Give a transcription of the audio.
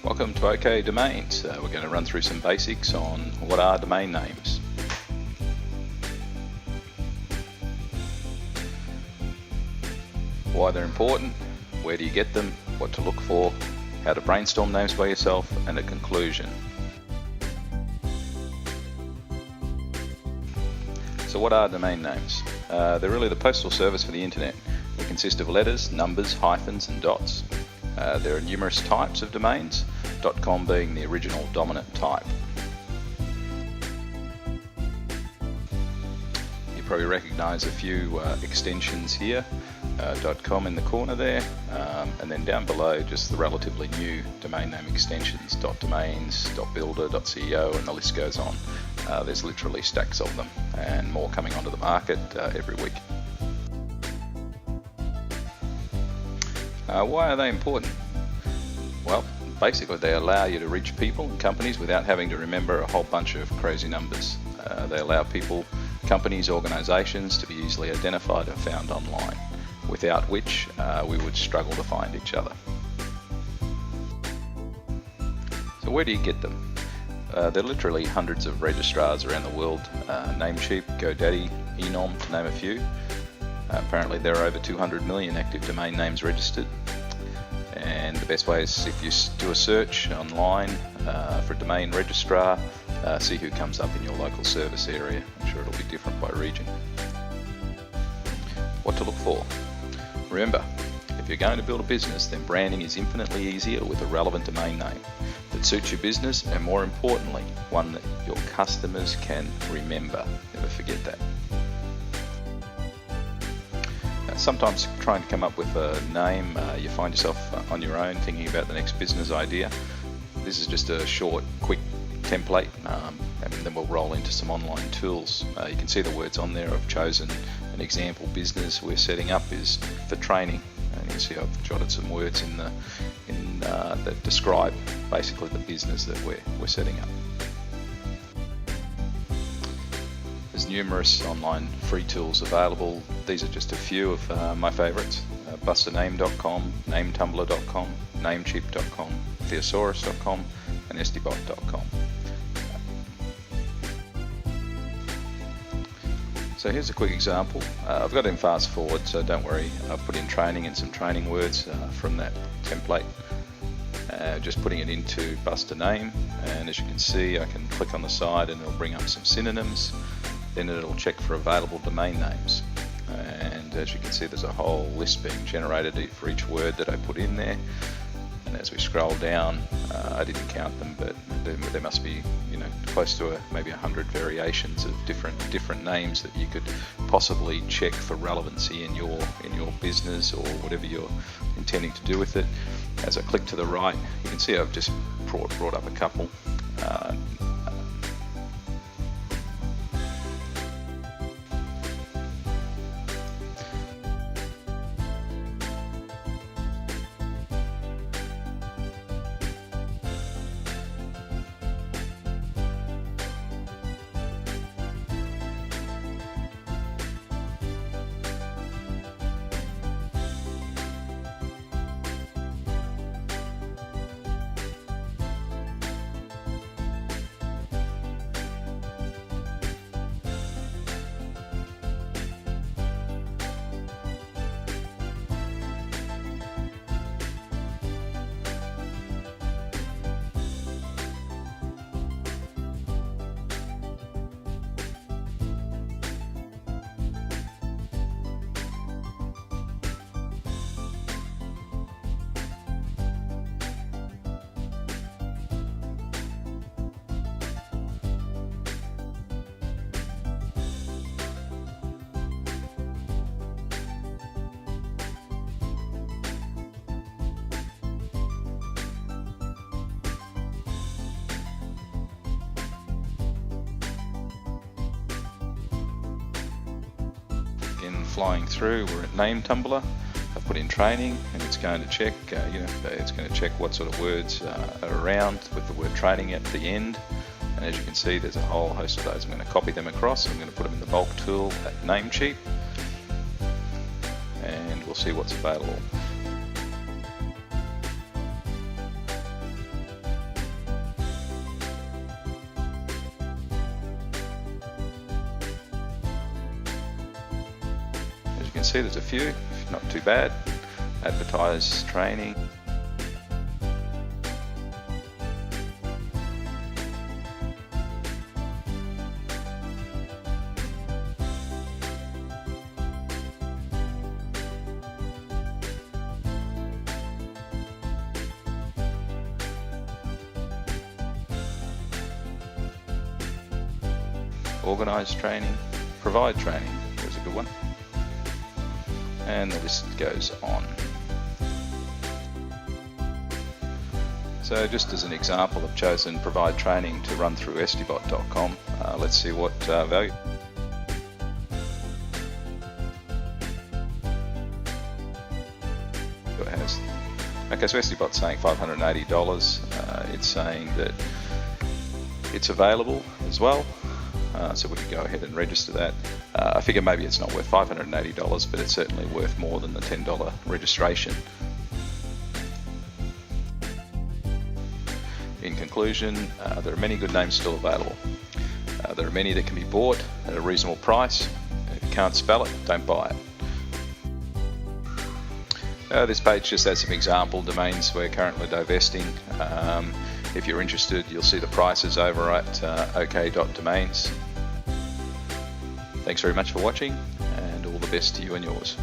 Welcome to OK Domains. We're going to run through some basics on what are domain names. Why they're important, where do you get them, what to look for, how to brainstorm names by yourself, and a conclusion. So what are domain names? They're really the postal service for the internet. They consist of letters, numbers, hyphens and dots. There are numerous types of domains, .com being the original dominant type. You probably recognise a few extensions here, .com in the corner there, and then down below just the relatively new domain name extensions, .domains, .builder, .ceo, and the list goes on. There's literally stacks of them and more coming onto the market every week. Why are they important? Well, basically they allow you to reach people and companies without having to remember a whole bunch of crazy numbers. They allow people, companies, organisations to be easily identified and found online, without which we would struggle to find each other. So where do you get them? There are literally hundreds of registrars around the world, Namecheap, GoDaddy, Enom, to name a few. Apparently there are over 200 million active domain names registered, and the best way is if you do a search online for a domain registrar, see who comes up in your local service area. I'm sure it'll be different by region. What to look for? Remember, if you're going to build a business, then branding is infinitely easier with a relevant domain name that suits your business, and more importantly, one that your customers can remember. Never forget that. Sometimes trying to come up with a name, you find yourself on your own thinking about the next business idea. This is just a short, quick template, and then we'll roll into some online tools. You can see the words on there. I've chosen an example business we're setting up is for training, and you can see I've jotted some words in that describe basically the business that we're setting up. There's numerous online free tools available. These are just a few of my favourites. BusterName.com, NameTumbler.com, Namecheap.com, Thesaurus.com, and SDBot.com. So here's a quick example. I've got it in fast forward, so don't worry. I've put in training and some training words from that template. Just putting it into Buster Name, and as you can see, I can click on the side and it'll bring up some synonyms. Then it'll check for available domain names, and as you can see, there's a whole list being generated for each word that I put in there. And as we scroll down, I didn't count them, but there must be, close to maybe 100 variations of different names that you could possibly check for relevancy in your business or whatever you're intending to do with it. As I click to the right, you can see I've just brought up a couple. Flying through, we're at NameTumbler. I've put in training, and it's going to check. It's going to check what sort of words are around with the word training at the end. And as you can see, there's a whole host of those. I'm going to copy them across. I'm going to put them in the bulk tool at Namecheap, and we'll see what's available. can see there's a few, not too bad. Advertise training. Organise training, provide training, there's a good one. And the list goes on. So just as an example, I've chosen provide training to run through estibot.com. Let's see what value. It has. Okay, so Estibot's saying $580. It's saying that it's available as well. So we can go ahead and register that. I figure maybe it's not worth $580, but it's certainly worth more than the $10 registration. In conclusion, there are many good names still available. There are many that can be bought at a reasonable price. If you can't spell it, don't buy it. This page just has some example domains we're currently divesting. If you're interested, you'll see the prices over at ok.domains. Thanks very much for watching, and all the best to you and yours.